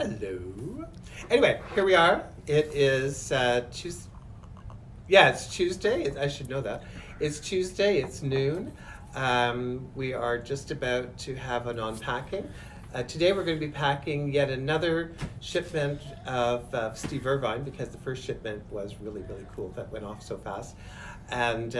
Hello. Anyway, here we are. It is Tuesday. Yeah, it's Tuesday. I should know that. It's Tuesday. It's noon. We are just about to have an unpacking. Today we're going to be packing yet another shipment of Steve Irvine, because the first shipment was really, really cool. That went off so fast. And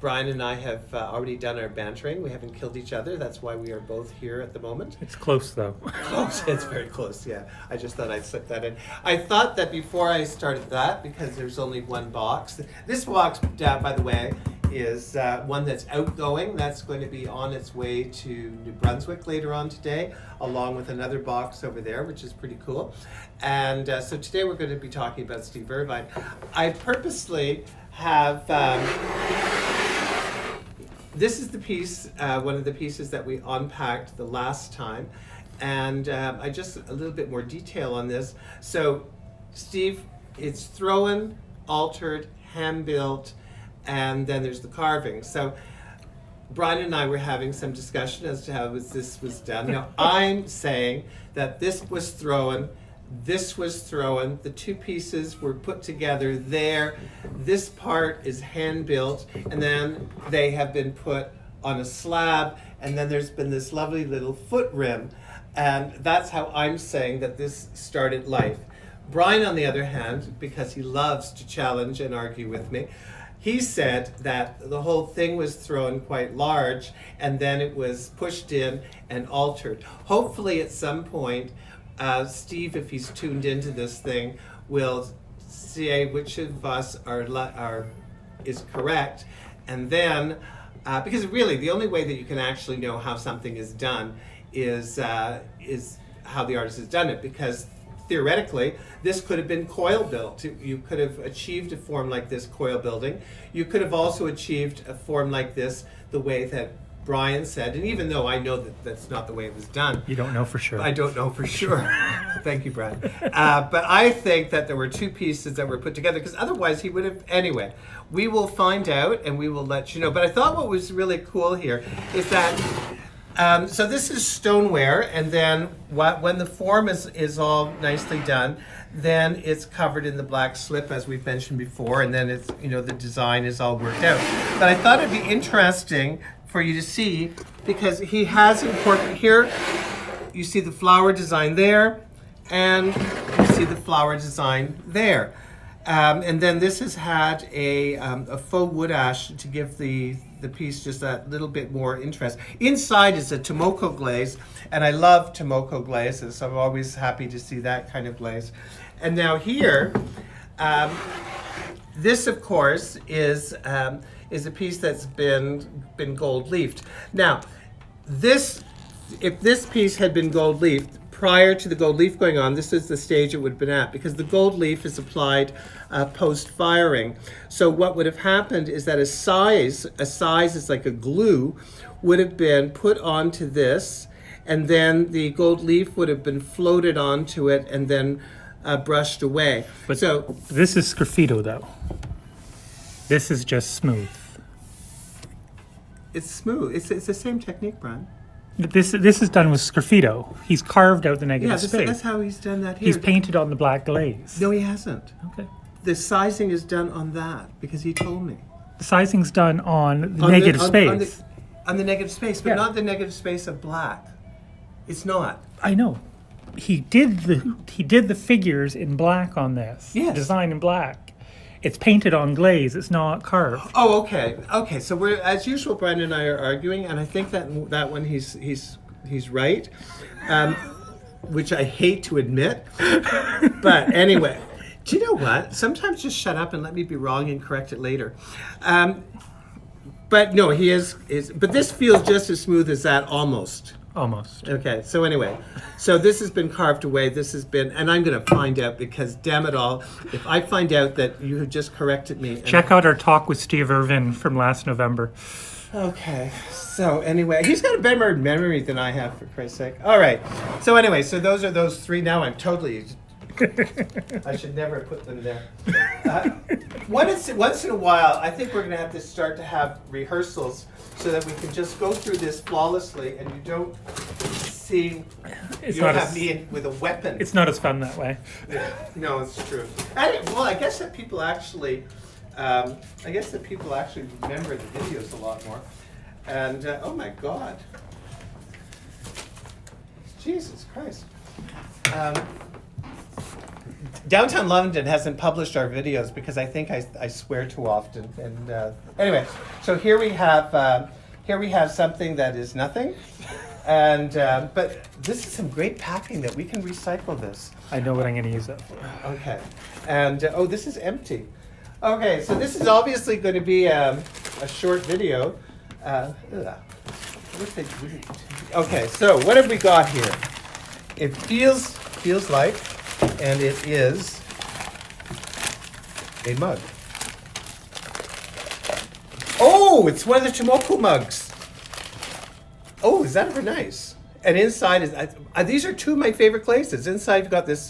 Brian and I have already done our bantering. We haven't killed each other. That's why we are both here at the moment. It's close, though. Close. It's very close, yeah. I just thought I'd slip that in. I thought that before I started that, because there's only one box. This box, by the way, is one that's outgoing. That's going to be on its way to New Brunswick later on today, along with another box over there, which is pretty cool. And so today we're going to be talking about Steve Irvine. I purposely have... this is the piece, one of the pieces that we unpacked the last time. And I just a little bit more detail on this. So Steve, it's thrown, altered, hand-built, and then there's the carving. So Brian and I were having some discussion as to how this was done. Now, I'm saying that this was thrown, the two pieces were put together there. This part is hand-built, and then they have been put on a slab, and then there's been this lovely little foot rim, and that's how I'm saying that this started life. Brian, on the other hand, because he loves to challenge and argue with me, he said that the whole thing was thrown quite large, and then it was pushed in and altered. Hopefully at some point, Steve, if he's tuned into this thing, will say which of us is correct, and then because really the only way that you can actually know how something is done is how the artist has done it, because theoretically this could have been coil built. You could have achieved a form like this coil building. You could have also achieved a form like this the way that Brian said, and even though I know that that's not the way it was done. You don't know for sure. I don't know for sure. Thank you, Brian. But I think that there were two pieces that were put together, because otherwise he would have... Anyway, we will find out and we will let you know. But I thought what was really cool here is that... so this is stoneware, and then when the form is all nicely done, then it's covered in the black slip, as we've mentioned before, and then it's, the design is all worked out. But I thought it'd be interesting for you to see, because he has incorporated here, you see the flower design there, and you see the flower design there. And then this has had a faux wood ash to give the piece just that little bit more interest. Inside is a Tomoko glaze, and I love Tomoko glazes, so I'm always happy to see that kind of glaze. And now here, this of course is a piece that's been gold leafed. Now, if this piece had been gold leafed, prior to the gold leaf going on, this is the stage it would have been at, because the gold leaf is applied post-firing. So what would have happened is that a size is like a glue, would have been put onto this, and then the gold leaf would have been floated onto it and then brushed away. But so this is sgraffito, though. This is just smooth. It's smooth. It's the same technique, Brian. This is done with sgraffito. He's carved out the negative space. That's how he's done that here. He's painted on the black glaze. No, he hasn't. Okay. The sizing is done on that, because he told me. The sizing's done on the negative space. On the negative space, but not the negative space of black. It's not. I know. He did the figures in black on this. Yes. Design in black. It's painted on glaze. It's not carved. Oh, okay. Okay, so we're, as usual, Brian and I are arguing, and I think that one he's right, which I hate to admit. But anyway, do you know what? Sometimes just shut up and let me be wrong and correct it later. But no, he is. But this feels just as smooth as that, almost. Almost. Okay, so anyway, so this has been carved away, and I'm going to find out, because damn it all, if I find out that you have just corrected me. Check out our talk with Steve Irvine from last November. Okay, so anyway, he's got a better memory than I have, for Christ's sake. All right, so anyway, so those are those three. Now I'm totally... I should never put them there. Once in a while, I think we're going to have to start to have rehearsals so that we can just go through this flawlessly, and you don't See, It's you don't not have as me in with a weapon. it's not as fun that way. No, it's true. Well, I guess that people actually, remember the videos a lot more. And oh my God, Jesus Christ. Downtown London hasn't published our videos because I think I swear too often. And anyway, so here we have something that is nothing. And but this is some great packing that we can recycle this. I know what I'm going to use that for. Okay. And oh, this is empty. Okay, so this is obviously going to be a short video. Okay, so what have we got here? It feels like, and it is a mug. Oh, it's one of the Tomoko mugs. Oh, is that ever nice? And inside is, these are two of my favorite glazes. Inside you've got this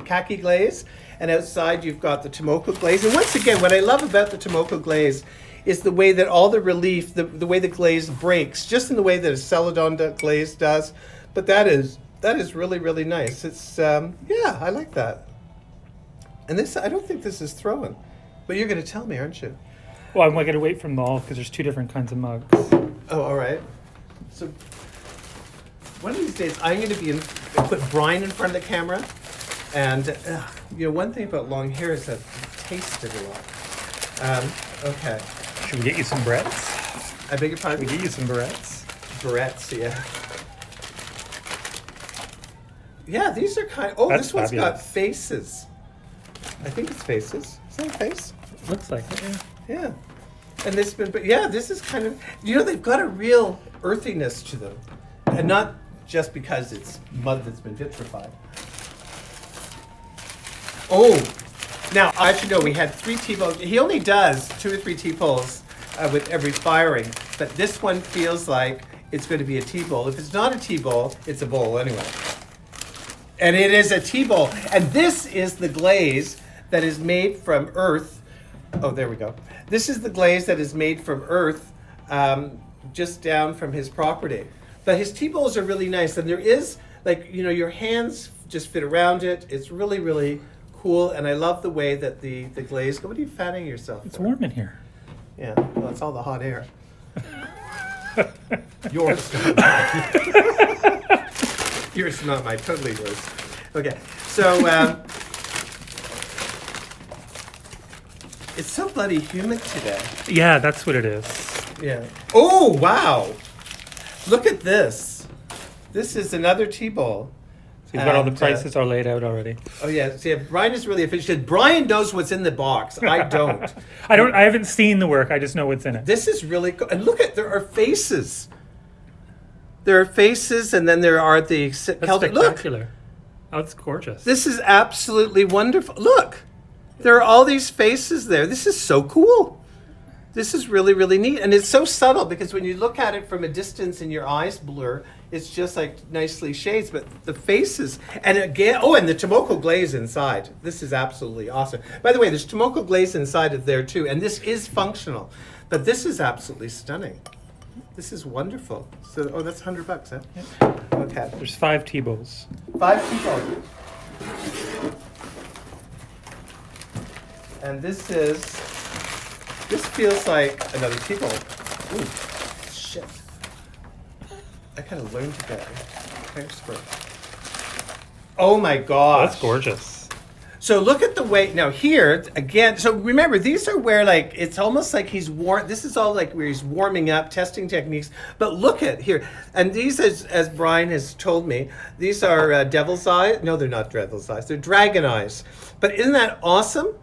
khaki glaze, and outside you've got the Tomoko glaze. And once again, what I love about the Tomoko glaze is the way that all the relief, the way the glaze breaks, just in the way that a Celadon glaze does. But that is really, really nice. It's, yeah, I like that. And this, I don't think this is thrown. But you're going to tell me, aren't you? Well, I'm going to wait for them all because there's two different kinds of mugs. Oh, all right. So one of these days, I'm going to put Brian in front of the camera. And, one thing about long hair is that it tastes it a lot. Okay. Should we get you some barrettes? I beg your pardon? We get you some barrettes. Barrettes, yeah. Yeah, these are oh, That's this one's fabulous. got faces. I think it's faces. Is that a face? Looks like it, yeah. Yeah. And this is kind of, they've got a real earthiness to them. And not just because it's mud that's been vitrified. Oh, now I should know we had 3 T-bowls. He only does 2 or 3 T-bowls with every firing, but this one feels like it's going to be a T-bowl. If it's not a T-bowl, it's a bowl anyway. And it is a T-bowl. And this is the glaze that is made from earth. Oh, there we go. This is the glaze that is made from earth, just down from his property. But his T-bowls are really nice. And there is, your hands just fit around it. It's really, really cool. And I love the way that the glaze, what are you fanning yourself It's for? warm in here. Yeah, well, it's all the hot air. Yours. Yours, not mine. Totally yours. Okay, so it's so bloody humid today. Yeah, that's what it is. Yeah. Oh, wow. Look at this. This is another T-bowl. So you've got all the prices all laid out already. Oh, yeah. See, Brian is really efficient. Brian knows what's in the box. I don't. I haven't seen the work. I just know what's in it. This is really cool. And look there are faces. There are faces, and then there are the That's Celtic. spectacular. Look, Oh, it's gorgeous. this is absolutely wonderful. Look, there are all these faces there. This is so cool. This is really, really neat. And it's so subtle because when you look at it from a distance and your eyes blur, it's just like nicely shades. But the faces, and again, and the Tomoko glaze inside. This is absolutely awesome. By the way, there's Tomoko glaze inside of there too. And this is functional. But this is absolutely stunning. This is wonderful. So, that's $100, huh? Yep. Okay. There's 5 T-bowls. 5 people. And this feels like another T-bowl. Ooh, shit. I kind of learned to get hairspray. Oh my gosh. That's gorgeous. So look at the way, now here, again, so remember, these are where it's almost like he's this is all like where he's warming up, testing techniques, but look at here, and these, as Brian has told me, these are devil's eyes, no, they're not devil's eyes, they're dragon eyes, but isn't that awesome?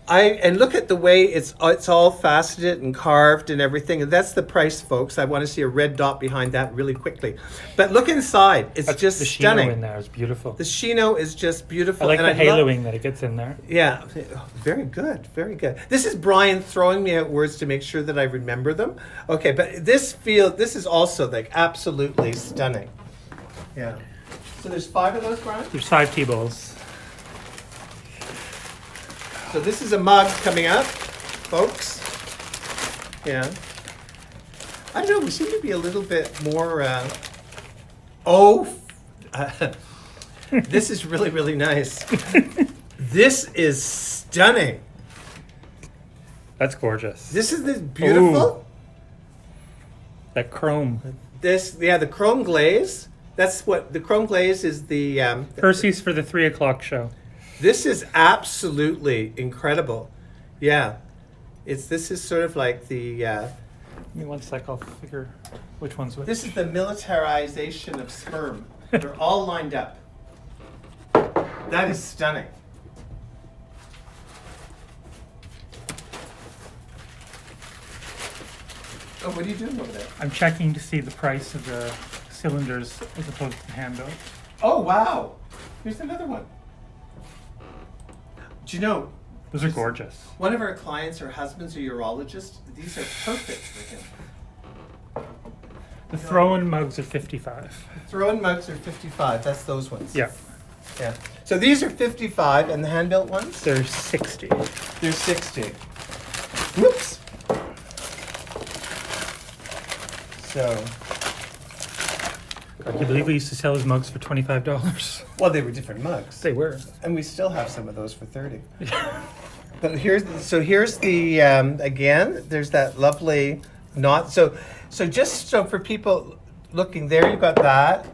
And look at the way it's all faceted and carved and everything. And that's the price, folks. I want to see a red dot behind that really quickly. But look inside. It's just the stunning. Shino in there is beautiful. The Shino is just beautiful. I like and the haloing that it gets in there. Yeah, very good, very good. This is Brian throwing me out words to make sure that I remember them. Okay, but this is also absolutely stunning. Yeah. So there's 5 of those, Brian? There's 5 T-bowls. So this is a mug coming up, folks. Yeah. I don't know, we seem to be a little bit more Oh, this is really, really nice. This is stunning. That's gorgeous. This is beautiful. Ooh. That chrome. The chrome glaze. That's what the chrome glaze is. The Percy's for the 3 o'clock show. This is absolutely incredible. Yeah, this is sort of like the. Give me 1 sec. I'll figure which one's which. This is the militarization of sperm. They're all lined up. That is stunning. Oh, what are you doing over there? I'm checking to see the price of the cylinders as opposed to the handle. Oh, wow. Here's another one. Do you know, Those are gorgeous. one of our clients, her husband's a urologist. These are perfect for him. The throw-in mugs are 55. Throw-in mugs are 55. That's those ones. Yeah, Yeah. So these are 55, and the hand-built ones? they're 60. They're 60. Whoops. So, I believe we used to sell his mugs for $25. well, they were different mugs. They were. And we still have some of those for 30. But here's the again, there's that lovely knot. So just so for people looking, there you've got that.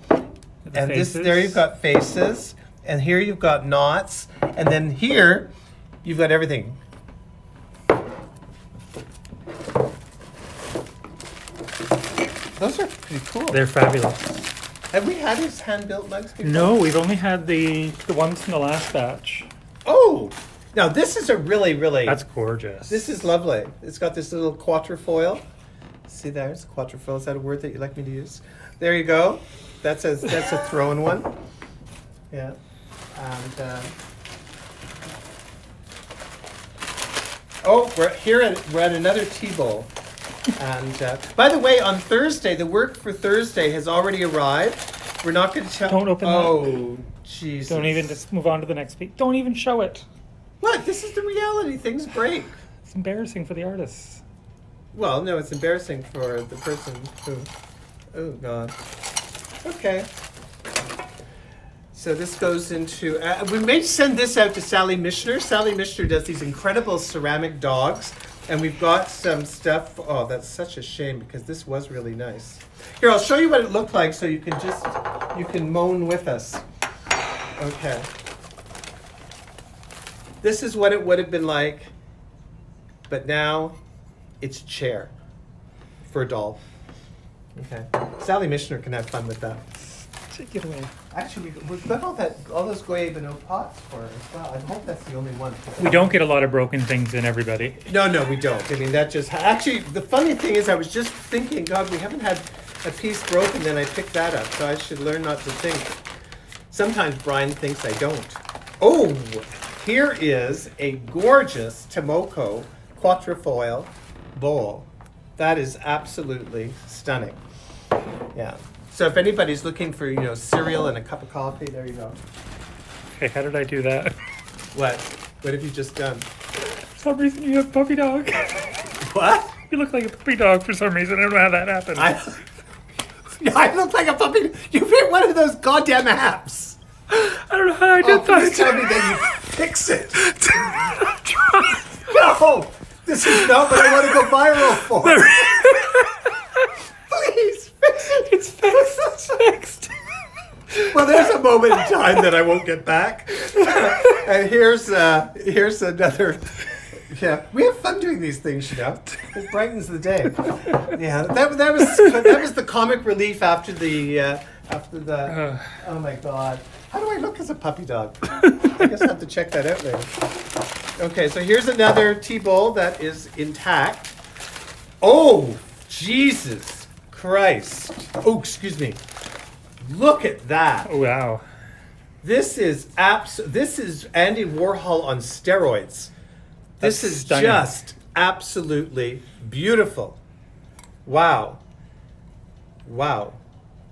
And there you've got faces. And here you've got knots. And then here you've got everything. Those are pretty cool. They're fabulous. Have we had these hand-built mugs before? No, we've only had the ones from the last batch. Oh! Now this is a really, really... That's gorgeous. This is lovely. It's got this little quatrefoil. See there? It's quatrefoil. Is that a word that you'd like me to use? There you go. That's a throw-in one. Yeah. And we're at another tea bowl. And by the way, on Thursday, the work for Thursday has already arrived. We're not going to tell. Don't open that. Oh, Jesus! Don't even, just move on to the next piece. Don't even show it. What? This is the reality. Things break. It's embarrassing for the artists. Well, no, it's embarrassing for the person who. Oh God. Okay. So this goes into. We may send this out to Sally Mishner. Sally Mishner does these incredible ceramic dogs. And we've got some stuff. Oh, that's such a shame because this was really nice. Here, I'll show you what it looked like so you can moan with us. Okay. This is what it would have been like, but now it's a chair for a doll. Okay. Sally Mishner can have fun with that. Take it away. Actually, we've got all those Goya Bonneau pots for her as well. I hope that's the only one. We don't get a lot of broken things in, everybody. No, we don't. I mean, that just... Actually, the funny thing is I was just thinking, God, we haven't had a piece broken, then I picked that up. So I should learn not to think. Sometimes Brian thinks I don't. Oh, here is a gorgeous Tomoko quatrefoil bowl. That is absolutely stunning. Yeah. So if anybody's looking for, cereal and a cup of coffee, there you go. Okay, how did I do that? What? What have you just done? For some reason you have a puppy dog. What? You look like a puppy dog for some reason. I don't know how that happened. I look like a puppy. You hit one of those goddamn apps. I don't know how I did that. Please tell me that you fix it. No, this is not what I want to go viral for. Please fix it. It's fixed. It's fixed. Well, there's a moment in time that I won't get back. And here's another. Yeah, we have fun doing these things, It brightens the day. Yeah, that was the comic relief after the. Oh my God, how do I look as a puppy dog? I guess I have to check that out later. Okay, so here's another tea bowl that is intact. Oh, Jesus Christ! Oh, excuse me. Look at that. Oh, wow. This is Andy Warhol on steroids. This is stunning. just absolutely beautiful. Wow.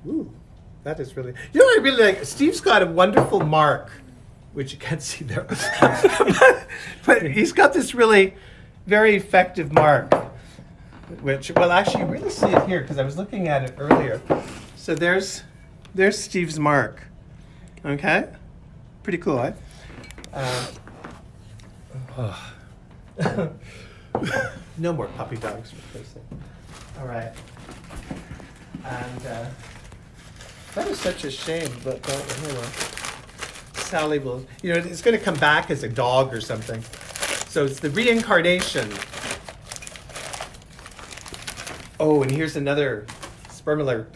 Ooh, that is really... I really like... Steve's got a wonderful mark, which you can't see there. but he's got this really very effective mark, which... Well, actually, you really see it here, because I was looking at it earlier. So there's There's Steve's mark. Okay? Pretty cool, eh? No more puppy dogs replacing. All right. And that is such a shame, but oh well. Sally will, it's going to come back as a dog or something. So it's the reincarnation. Oh, and here's another sperm alert.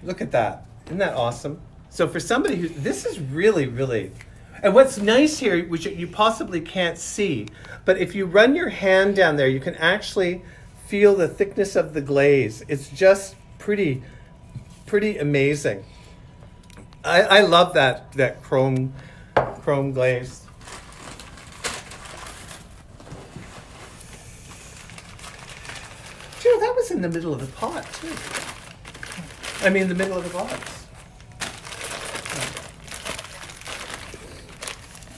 Look at that. Isn't that awesome? So for somebody who, this is really, really, and what's nice here, which you possibly can't see, but if you run your hand down there, you can actually feel the thickness of the glaze. It's just pretty amazing. I love that chrome glaze. Dude, that was in the middle of the pot too. I mean, the middle of the box.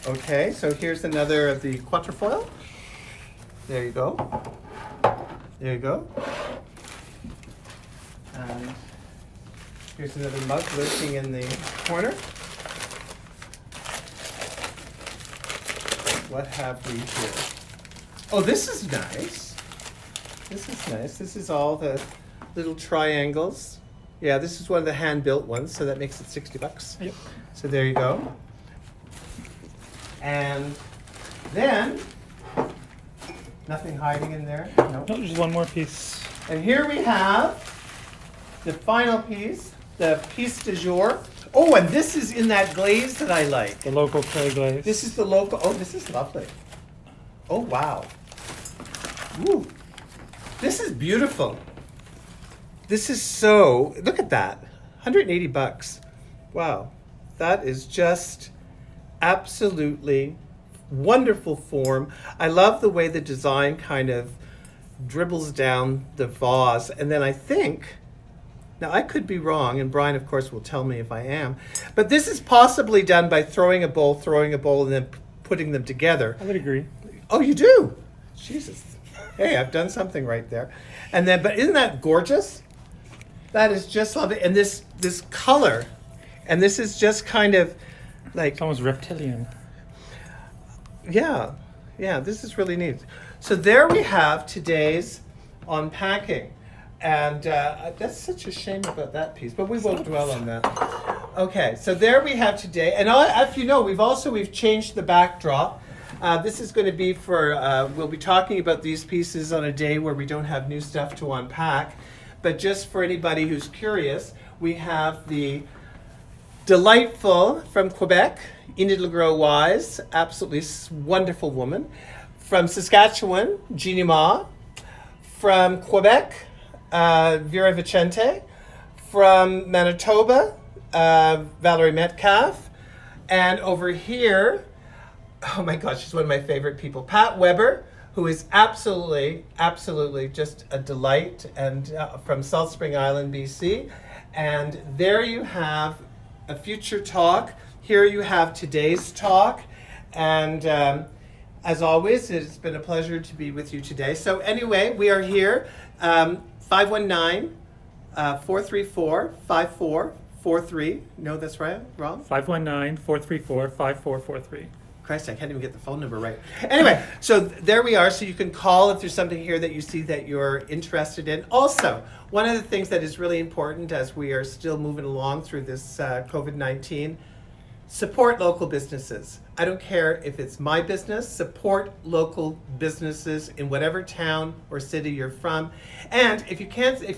Okay, so here's another of the quatrefoil. There you go. There you go. And here's another mug lurking in the corner. What have we here? Oh, this is nice. This is nice. This is all the little triangles. Yeah, this is one of the hand-built ones, so that makes it $60. Yep. So there you go. And then, nothing hiding in there. No. No, just one more piece. And here we have the final piece, the piece du jour. Oh, and this is in that glaze that I like. The local clay glaze. This is the local, oh, this is lovely. Oh, wow. Woo. This is beautiful. This is so, look at that, $180. Wow, that is just absolutely wonderful form. I love the way the design kind of dribbles down the vase. And then I think, now I could be wrong, and Brian, of course, will tell me if I am, but this is possibly done by throwing a bowl, and then putting them together. I would agree. Oh, you do? Jesus. Hey, I've done something right there. And then, but isn't that gorgeous? That is just lovely. And this color, and this is just kind of like... It's almost reptilian. Yeah, this is really neat. So there we have today's unpacking. And that's such a shame about that piece, but we won't dwell on that. Okay, so there we have today. And if you know, we've changed the backdrop. This is going to be for, we'll be talking about these pieces on a day where we don't have new stuff to unpack. But just for anybody who's curious, we have the delightful from Quebec, Enid LeGros-Wise, absolutely wonderful woman. From Saskatchewan, Jeannie Ma. From Quebec, Vera Vicente. From Manitoba, Valerie Metcalf. And over here, oh my gosh, she's one of my favorite people, Pat Weber, who is absolutely just a delight, and from Salt Spring Island, BC. And there you have a future talk. Here you have today's talk. And as always, it's been a pleasure to be with you today. So anyway, we are here, 519-434-5443. No, that's right, wrong? 519-434-5443. Christ, I can't even get the phone number right. Anyway, so there we are. So you can call if there's something here that you see that you're interested in. Also, one of the things that is really important as we are still moving along through this COVID-19, support local businesses. I don't care if it's my business, support local businesses in whatever town or city you're from. And if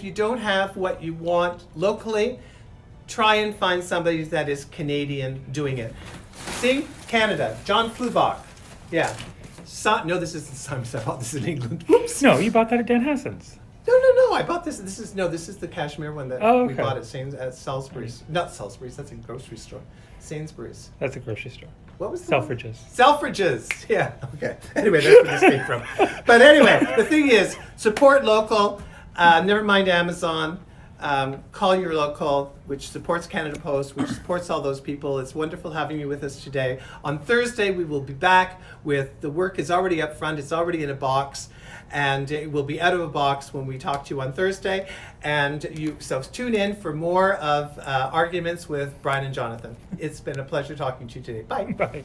you don't have what you want locally, try and find somebody that is Canadian doing it. See, Canada, John Flubach. Yeah. No, this isn't Simon's. I bought this in England. Oops. No, you bought that at Dan Hassan's. No. I bought this. This is the cashmere one that we bought at Salisbury's. Not Salisbury's. That's a grocery store. Sainsbury's. That's a grocery store. What was the Selfridges. Selfridges. Yeah. Okay. Anyway, that's where this came from. But anyway, the thing is, support local. Never mind Amazon. Call your local, which supports Canada Post, which supports all those people. It's wonderful having you with us today. On Thursday, we will be back with the work is already up front. It's already in a box. and it will be out of a box when we talk to you on Thursday. And so tune in for more of Arguments with Brian and Jonathan. It's been a pleasure talking to you today. Bye. Bye.